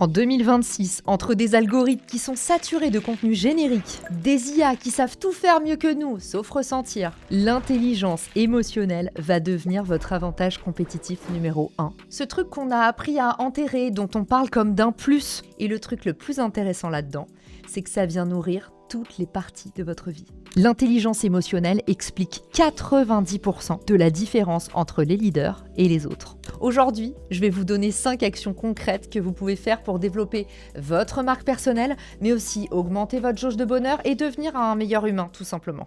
En 2026, entre des algorithmes qui sont saturés de contenu générique, des IA qui savent tout faire mieux que nous, sauf ressentir, l'intelligence émotionnelle va devenir votre avantage compétitif numéro 1. Ce truc qu'on a appris à enterrer, dont on parle comme d'un plus. Et le truc le plus intéressant là-dedans, c'est que ça vient nourrir toutes les parties de votre vie. L'intelligence émotionnelle explique 90% de la différence entre les leaders et les autres. Aujourd'hui, je vais vous donner 5 actions concrètes que vous pouvez faire pour développer votre marque personnelle, mais aussi augmenter votre jauge de bonheur et devenir un meilleur humain, tout simplement.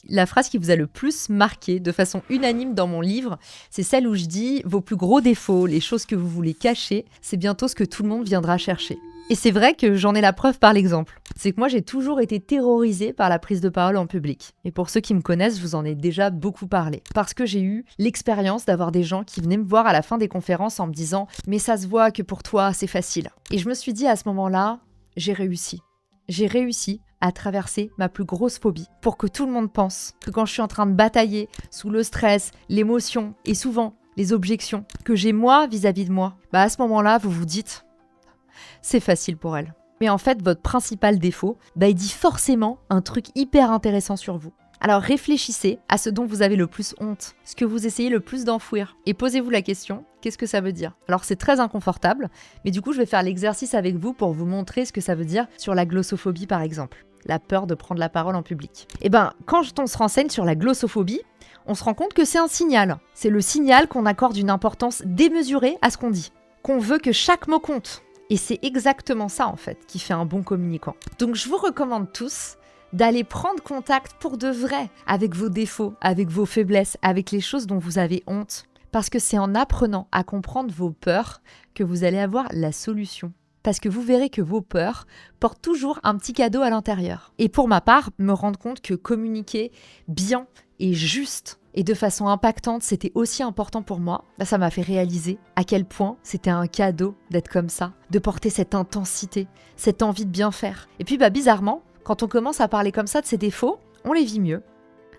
La phrase qui vous a le plus marqué de façon unanime dans mon livre, c'est celle où je dis « Vos plus gros défauts, les choses que vous voulez cacher, c'est bientôt ce que tout le monde viendra chercher ». Et c'est vrai que j'en ai la preuve par l'exemple. C'est que moi, j'ai toujours été terrorisée par la prise de parole en public. Et pour ceux qui me connaissent, je vous en ai déjà beaucoup parlé. Parce que j'ai eu l'expérience d'avoir des gens qui venaient me voir à la fin des conférences en me disant « Mais ça se voit que pour toi, c'est facile ». Et je me suis dit à ce moment-là, j'ai réussi. J'ai réussi à traverser ma plus grosse phobie pour que tout le monde pense que quand je suis en train de batailler sous le stress, l'émotion et souvent les objections que j'ai moi vis-à-vis de moi, à ce moment-là, vous vous dites « c'est facile pour elle ». Mais en fait, votre principal défaut, il dit forcément un truc hyper intéressant sur vous. Alors réfléchissez à ce dont vous avez le plus honte, ce que vous essayez le plus d'enfouir. Et posez-vous la question, qu'est-ce que ça veut dire ? Alors c'est très inconfortable, mais du coup je vais faire l'exercice avec vous pour vous montrer ce que ça veut dire sur la glossophobie par exemple. La peur de prendre la parole en public. Quand on se renseigne sur la glossophobie, on se rend compte que c'est un signal. C'est le signal qu'on accorde une importance démesurée à ce qu'on dit. Qu'on veut que chaque mot compte. Et c'est exactement ça en fait qui fait un bon communicant. Donc je vous recommande tous d'aller prendre contact pour de vrai avec vos défauts, avec vos faiblesses, avec les choses dont vous avez honte. Parce que c'est en apprenant à comprendre vos peurs que vous allez avoir la solution. Parce que vous verrez que vos peurs portent toujours un petit cadeau à l'intérieur. Et pour ma part, me rendre compte que communiquer bien et juste et de façon impactante, c'était aussi important pour moi, ça m'a fait réaliser à quel point c'était un cadeau d'être comme ça, de porter cette intensité, cette envie de bien faire. Et puis bizarrement, quand on commence à parler comme ça de ses défauts, on les vit mieux.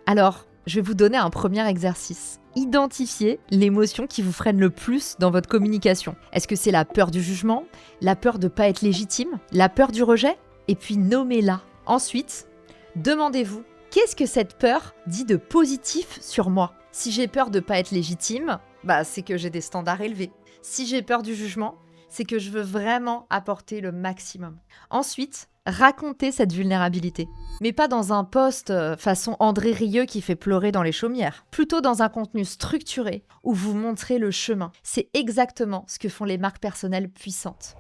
Alors, je vais vous donner un premier exercice. Identifiez l'émotion qui vous freine le plus dans votre communication. Est-ce que c'est la peur du jugement, la peur de ne pas être légitime, la peur du rejet ? Et puis nommez-la. Ensuite, demandez-vous, qu'est-ce que cette peur dit de positif sur moi ? Si j'ai peur de ne pas être légitime, c'est que j'ai des standards élevés. Si j'ai peur du jugement, c'est que je veux vraiment apporter le maximum. Ensuite, racontez cette vulnérabilité. Mais pas dans un post façon André Rieu qui fait pleurer dans les chaumières. Plutôt dans un contenu structuré où vous montrez le chemin. C'est exactement ce que font les marques personnelles puissantes.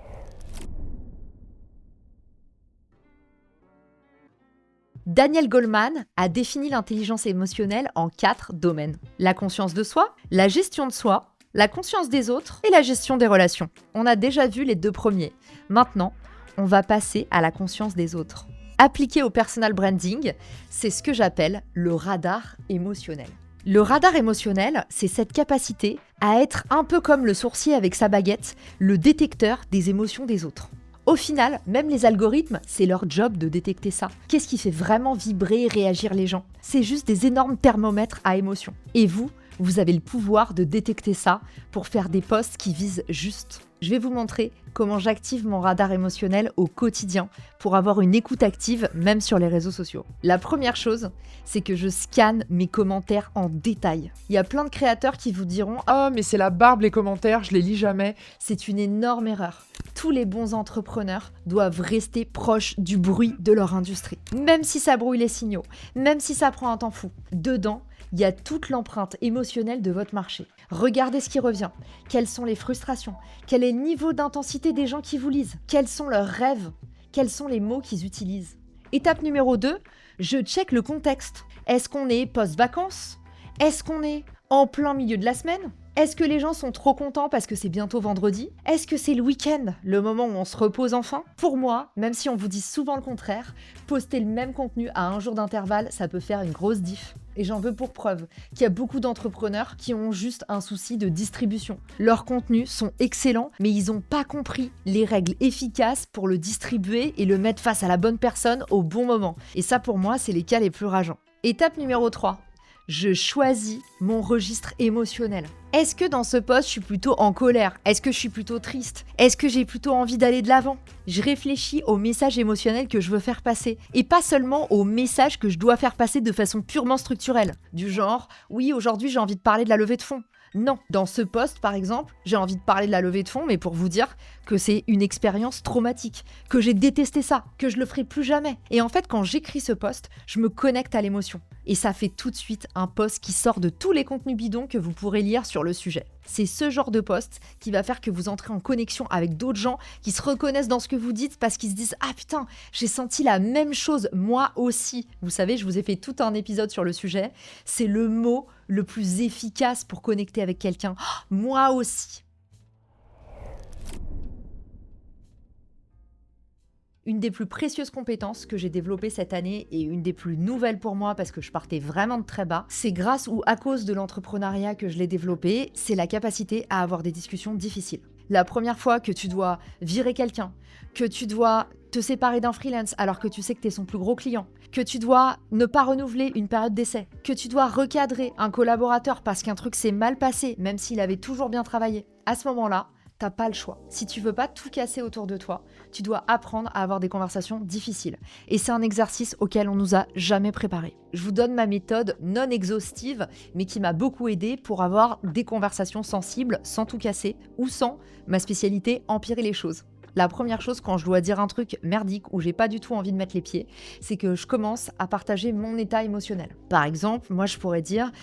Daniel Goleman a défini l'intelligence émotionnelle en 4 domaines. La conscience de soi, la gestion de soi, la conscience des autres et la gestion des relations. On a déjà vu les 2 premiers. Maintenant, on va passer à la conscience des autres. Appliqué au personal branding, c'est ce que j'appelle le radar émotionnel. Le radar émotionnel, c'est cette capacité à être un peu comme le sourcier avec sa baguette, le détecteur des émotions des autres. Au final, même les algorithmes, c'est leur job de détecter ça. Qu'est-ce qui fait vraiment vibrer et réagir les gens ? C'est juste des énormes thermomètres à émotions. Et vous avez le pouvoir de détecter ça pour faire des posts qui visent juste. Je vais vous montrer comment j'active mon radar émotionnel au quotidien pour avoir une écoute active, même sur les réseaux sociaux. La première chose, c'est que je scanne mes commentaires en détail. Il y a plein de créateurs qui vous diront « Oh, mais c'est la barbe les commentaires, je les lis jamais ». C'est une énorme erreur. Tous les bons entrepreneurs doivent rester proches du bruit de leur industrie. Même si ça brouille les signaux, même si ça prend un temps fou. Dedans, il y a toute l'empreinte émotionnelle de votre marché. Regardez ce qui revient. Quelles sont les frustrations ? Quel est le niveau d'intensité des gens qui vous lisent ? Quels sont leurs rêves ? Quels sont les mots qu'ils utilisent ? Étape numéro 2, je check le contexte. Est-ce qu'on est post-vacances ? Est-ce qu'on est en plein milieu de la semaine ? Est-ce que les gens sont trop contents parce que c'est bientôt vendredi ? Est-ce que c'est le week-end, le moment où on se repose enfin ? Pour moi, même si on vous dit souvent le contraire, poster le même contenu à un jour d'intervalle, ça peut faire une grosse diff. Et j'en veux pour preuve qu'il y a beaucoup d'entrepreneurs qui ont juste un souci de distribution. Leurs contenus sont excellents, mais ils n'ont pas compris les règles efficaces pour le distribuer et le mettre face à la bonne personne au bon moment. Et ça, pour moi, c'est les cas les plus rageants. Étape numéro 3. Je choisis mon registre émotionnel. Est-ce que dans ce post, je suis plutôt en colère? Est-ce que je suis plutôt triste? Est-ce que j'ai plutôt envie d'aller de l'avant? Je réfléchis au message émotionnel que je veux faire passer et pas seulement au message que je dois faire passer de façon purement structurelle. Du genre, oui, aujourd'hui j'ai envie de parler de la levée de fonds. Non, dans ce post par exemple, j'ai envie de parler de la levée de fonds, mais pour vous dire que c'est une expérience traumatique, que j'ai détesté ça, que je le ferai plus jamais. Et en fait, quand j'écris ce post, je me connecte à l'émotion. Et ça fait tout de suite un post qui sort de tous les contenus bidons que vous pourrez lire sur le sujet. C'est ce genre de post qui va faire que vous entrez en connexion avec d'autres gens qui se reconnaissent dans ce que vous dites parce qu'ils se disent « Ah putain, j'ai senti la même chose, moi aussi ». Vous savez, je vous ai fait tout un épisode sur le sujet. C'est le mot le plus efficace pour connecter avec quelqu'un. Oh, moi aussi. Une des plus précieuses compétences que j'ai développées cette année et une des plus nouvelles pour moi parce que je partais vraiment de très bas, c'est grâce ou à cause de l'entrepreneuriat que je l'ai développé, c'est la capacité à avoir des discussions difficiles. La première fois que tu dois virer quelqu'un, que tu dois te séparer d'un freelance alors que tu sais que tu es son plus gros client, que tu dois ne pas renouveler une période d'essai, que tu dois recadrer un collaborateur parce qu'un truc s'est mal passé même s'il avait toujours bien travaillé, à ce moment-là, t'as pas le choix. Si tu veux pas tout casser autour de toi, tu dois apprendre à avoir des conversations difficiles. Et c'est un exercice auquel on nous a jamais préparé. Je vous donne ma méthode non exhaustive, mais qui m'a beaucoup aidé pour avoir des conversations sensibles sans tout casser ou sans, ma spécialité, empirer les choses. La première chose quand je dois dire un truc merdique où j'ai pas du tout envie de mettre les pieds, c'est que je commence à partager mon état émotionnel. Par exemple, moi je pourrais dire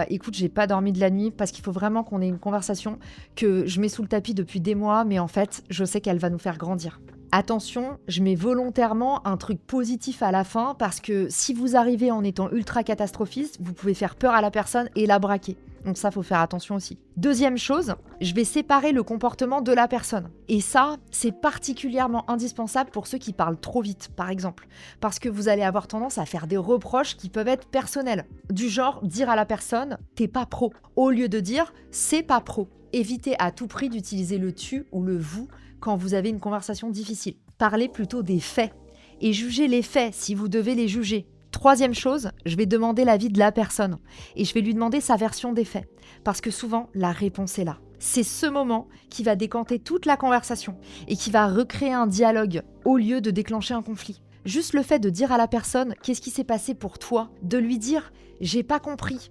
écoute, j'ai pas dormi de la nuit parce qu'il faut vraiment qu'on ait une conversation que je mets sous le tapis depuis des mois, mais en fait, je sais qu'elle va nous faire grandir. Attention, je mets volontairement un truc positif à la fin parce que si vous arrivez en étant ultra catastrophiste, vous pouvez faire peur à la personne et la braquer. Donc ça, faut faire attention aussi. Deuxième chose, je vais séparer le comportement de la personne. Et ça, c'est particulièrement indispensable pour ceux qui parlent trop vite, par exemple. Parce que vous allez avoir tendance à faire des reproches qui peuvent être personnels. Du genre, dire à la personne « t'es pas pro », au lieu de dire « c'est pas pro ». Évitez à tout prix d'utiliser le « tu » ou le « vous » quand vous avez une conversation difficile. Parlez plutôt des faits. Et jugez les faits si vous devez les juger. Troisième chose, je vais demander l'avis de la personne et je vais lui demander sa version des faits parce que souvent, la réponse est là. C'est ce moment qui va décanter toute la conversation et qui va recréer un dialogue au lieu de déclencher un conflit. Juste le fait de dire à la personne « qu'est-ce qui s'est passé pour toi ?» de lui dire « j'ai pas compris ».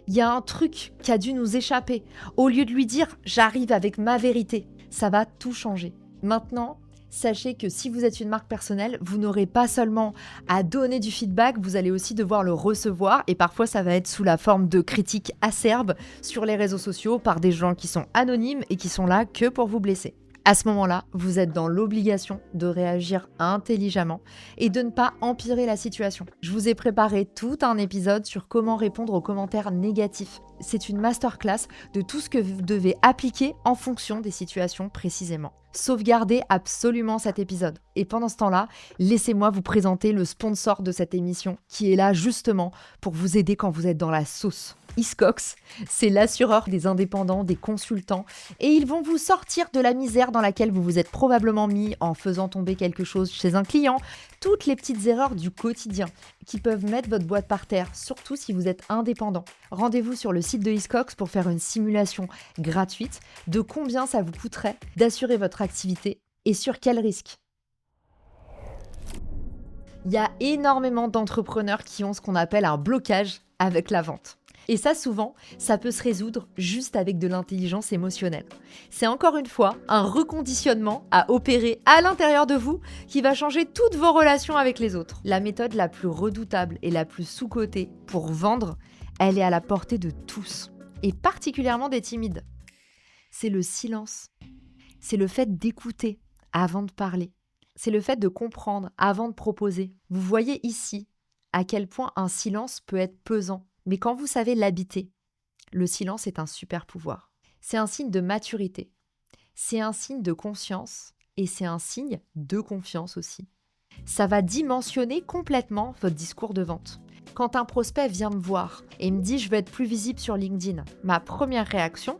Il y a un truc qui a dû nous échapper. Au lieu de lui dire « j'arrive avec ma vérité », ça va tout changer. Maintenant, sachez que si vous êtes une marque personnelle, vous n'aurez pas seulement à donner du feedback, vous allez aussi devoir le recevoir et parfois ça va être sous la forme de critiques acerbes sur les réseaux sociaux par des gens qui sont anonymes et qui sont là que pour vous blesser. À ce moment-là, vous êtes dans l'obligation de réagir intelligemment et de ne pas empirer la situation. Je vous ai préparé tout un épisode sur comment répondre aux commentaires négatifs. C'est une masterclass de tout ce que vous devez appliquer en fonction des situations précisément. Sauvegardez absolument cet épisode. Et pendant ce temps-là, laissez-moi vous présenter le sponsor de cette émission qui est là justement pour vous aider quand vous êtes dans la sauce. Hiscox, c'est l'assureur des indépendants, des consultants, et ils vont vous sortir de la misère dans laquelle vous vous êtes probablement mis en faisant tomber quelque chose chez un client, toutes les petites erreurs du quotidien qui peuvent mettre votre boîte par terre, surtout si vous êtes indépendant. Rendez-vous sur le site de Hiscox pour faire une simulation gratuite de combien ça vous coûterait d'assurer votre activité et sur quel risque. Il y a énormément d'entrepreneurs qui ont ce qu'on appelle un blocage avec la vente. Et ça, souvent, ça peut se résoudre juste avec de l'intelligence émotionnelle. C'est encore une fois un reconditionnement à opérer à l'intérieur de vous qui va changer toutes vos relations avec les autres. La méthode la plus redoutable et la plus sous-cotée pour vendre, elle est à la portée de tous, et particulièrement des timides. C'est le silence. C'est le fait d'écouter avant de parler. C'est le fait de comprendre avant de proposer. Vous voyez ici à quel point un silence peut être pesant. Mais quand vous savez l'habiter, le silence est un super pouvoir. C'est un signe de maturité, c'est un signe de conscience et c'est un signe de confiance aussi. Ça va dimensionner complètement votre discours de vente. Quand un prospect vient me voir et me dit « je veux être plus visible sur LinkedIn », ma première réaction,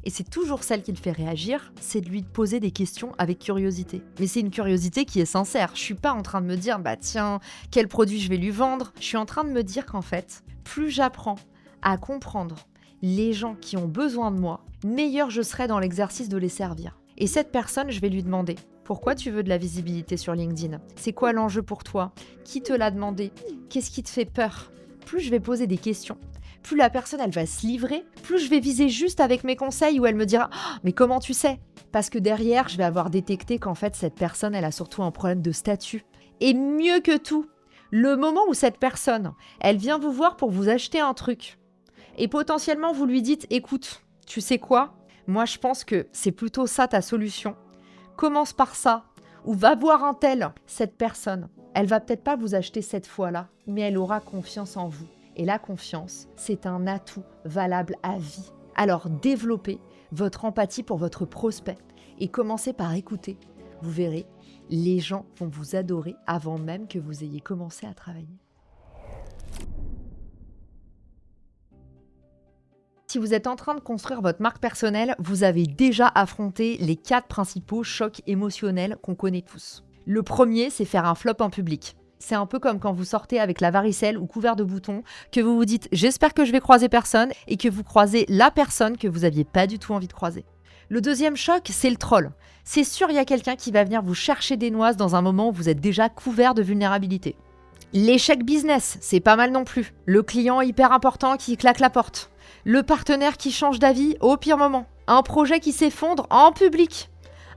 et c'est toujours celle qui le fait réagir, c'est de lui poser des questions avec curiosité. Mais c'est une curiosité qui est sincère. Je suis pas en train de me dire « bah tiens, quel produit je vais lui vendre ?» Je suis en train de me dire qu'en fait, plus j'apprends à comprendre les gens qui ont besoin de moi, meilleur je serai dans l'exercice de les servir. Et cette personne, je vais lui demander: pourquoi tu veux de la visibilité sur LinkedIn? C'est quoi l'enjeu pour toi? Qui te l'a demandé? Qu'est-ce qui te fait peur? Plus je vais poser des questions, plus la personne elle va se livrer, plus je vais viser juste avec mes conseils où elle me dira: ah, mais comment tu sais? Parce que derrière, je vais avoir détecté qu'en fait cette personne elle a surtout un problème de statut. Et mieux que tout, le moment où cette personne elle vient vous voir pour vous acheter un truc et potentiellement vous lui dites: écoute, tu sais quoi? Moi je pense que c'est plutôt ça ta solution. Commence par ça, ou va voir un tel. Cette personne, elle va peut-être pas vous acheter cette fois-là, mais elle aura confiance en vous. Et la confiance, c'est un atout valable à vie. Alors développez votre empathie pour votre prospect et commencez par écouter. Vous verrez, les gens vont vous adorer avant même que vous ayez commencé à travailler. Si vous êtes en train de construire votre marque personnelle, vous avez déjà affronté les 4 principaux chocs émotionnels qu'on connaît tous. Le premier, c'est faire un flop en public. C'est un peu comme quand vous sortez avec la varicelle ou couvert de boutons, que vous vous dites: j'espère que je vais croiser personne, et que vous croisez la personne que vous n'aviez pas du tout envie de croiser. Le deuxième choc, c'est le troll. C'est sûr, il y a quelqu'un qui va venir vous chercher des noises dans un moment où vous êtes déjà couvert de vulnérabilité. L'échec business, c'est pas mal non plus. Le client hyper important qui claque la porte. Le partenaire qui change d'avis au pire moment. Un projet qui s'effondre en public.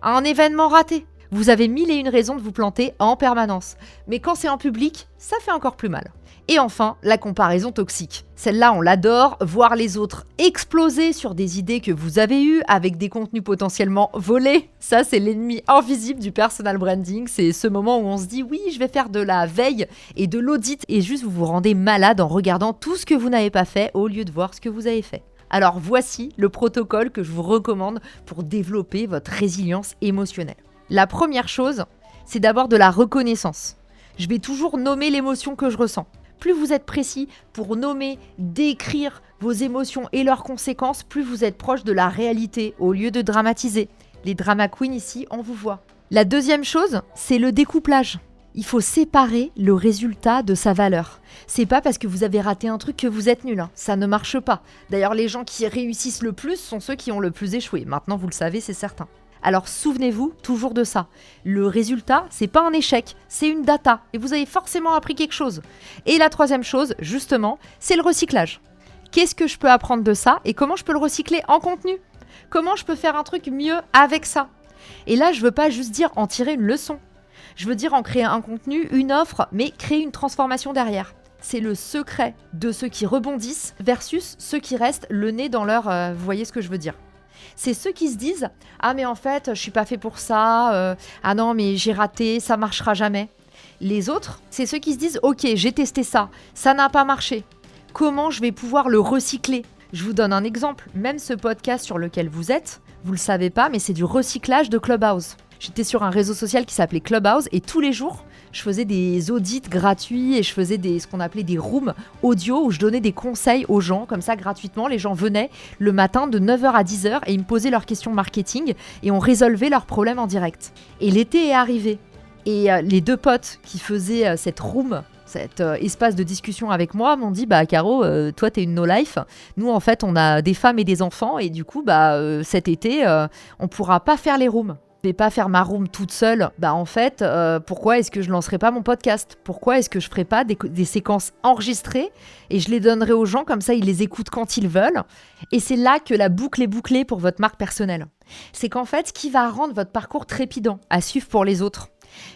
Un événement raté. Vous avez 1001 raisons de vous planter en permanence. Mais quand c'est en public, ça fait encore plus mal. Et enfin, la comparaison toxique. Celle-là, on l'adore, voir les autres exploser sur des idées que vous avez eues avec des contenus potentiellement volés. Ça, c'est l'ennemi invisible du personal branding. C'est ce moment où on se dit: oui, je vais faire de la veille et de l'audit, et juste vous vous rendez malade en regardant tout ce que vous n'avez pas fait au lieu de voir ce que vous avez fait. Alors voici le protocole que je vous recommande pour développer votre résilience émotionnelle. La première chose, c'est d'abord de la reconnaissance. Je vais toujours nommer l'émotion que je ressens. Plus vous êtes précis pour nommer, décrire vos émotions et leurs conséquences, plus vous êtes proche de la réalité au lieu de dramatiser. Les drama queens ici, on vous voit. La deuxième chose, c'est le découplage. Il faut séparer le résultat de sa valeur. C'est pas parce que vous avez raté un truc que vous êtes nul. Ça ne marche pas. D'ailleurs, les gens qui réussissent le plus sont ceux qui ont le plus échoué. Maintenant, vous le savez, c'est certain. Alors souvenez-vous toujours de ça. Le résultat, c'est pas un échec, c'est une data. Et vous avez forcément appris quelque chose. Et la troisième chose, justement, c'est le recyclage. Qu'est-ce que je peux apprendre de ça et comment je peux le recycler en contenu? Comment je peux faire un truc mieux avec ça? Et là, je veux pas juste dire en tirer une leçon. Je veux dire en créer un contenu, une offre, mais créer une transformation derrière. C'est le secret de ceux qui rebondissent versus ceux qui restent le nez dans leur... vous voyez ce que je veux dire? C'est ceux qui se disent: ah mais en fait je suis pas fait pour ça, ah non mais j'ai raté, ça marchera jamais. Les autres, c'est ceux qui se disent: ok, j'ai testé ça, ça n'a pas marché. Comment je vais pouvoir le recycler? Je vous donne un exemple, même ce podcast sur lequel vous êtes, vous le savez pas, mais c'est du recyclage de Clubhouse. J'étais sur un réseau social qui s'appelait Clubhouse et tous les jours, je faisais des audits gratuits et je faisais ce qu'on appelait des rooms audio où je donnais des conseils aux gens, comme ça gratuitement. Les gens venaient le matin de 9h à 10h et ils me posaient leurs questions marketing et on résolvait leurs problèmes en direct. Et l'été est arrivé et les 2 potes qui faisaient cette room, cet espace de discussion avec moi, m'ont dit: bah Caro, toi t'es une no-life, nous en fait on a des femmes et des enfants et du coup cet été on pourra pas faire les rooms. Je vais pas faire ma room toute seule. Bah en fait, pourquoi est-ce que je lancerai pas mon podcast? Pourquoi est-ce que je ferai pas des séquences enregistrées et je les donnerai aux gens, comme ça ils les écoutent quand ils veulent. Et c'est là que la boucle est bouclée pour votre marque personnelle. C'est qu'en fait, ce qui va rendre votre parcours trépidant à suivre pour les autres,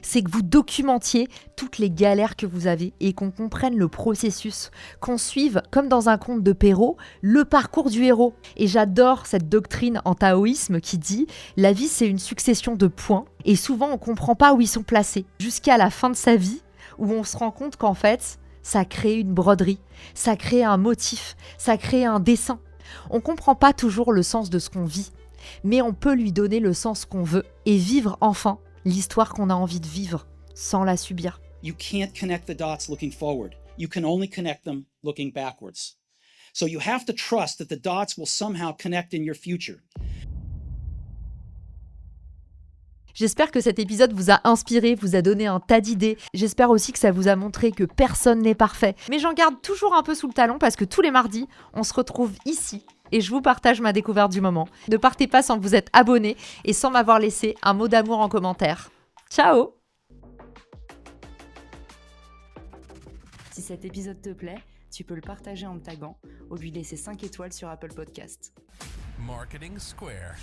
c'est que vous documentiez toutes les galères que vous avez et qu'on comprenne le processus, qu'on suive, comme dans un conte de Perrault, le parcours du héros. Et j'adore cette doctrine en taoïsme qui dit: la vie c'est une succession de points et souvent on comprend pas où ils sont placés, jusqu'à la fin de sa vie où on se rend compte qu'en fait ça crée une broderie, ça crée un motif, ça crée un dessin. On comprend pas toujours le sens de ce qu'on vit, mais on peut lui donner le sens qu'on veut et vivre enfin l'histoire qu'on a envie de vivre sans la subir. You can't connect the dots looking forward. You can only connect them looking backwards. So you have to trust that the dots will somehow connect in your future. J'espère que cet épisode vous a inspiré, vous a donné un tas d'idées. J'espère aussi que ça vous a montré que personne n'est parfait. Mais j'en garde toujours un peu sous le talon parce que tous les mardis, on se retrouve ici et je vous partage ma découverte du moment. Ne partez pas sans vous être abonné et sans m'avoir laissé un mot d'amour en commentaire. Ciao! Si cet épisode te plaît, tu peux le partager en me taguant ou lui laisser 5 étoiles sur Apple Podcasts. Marketing Square.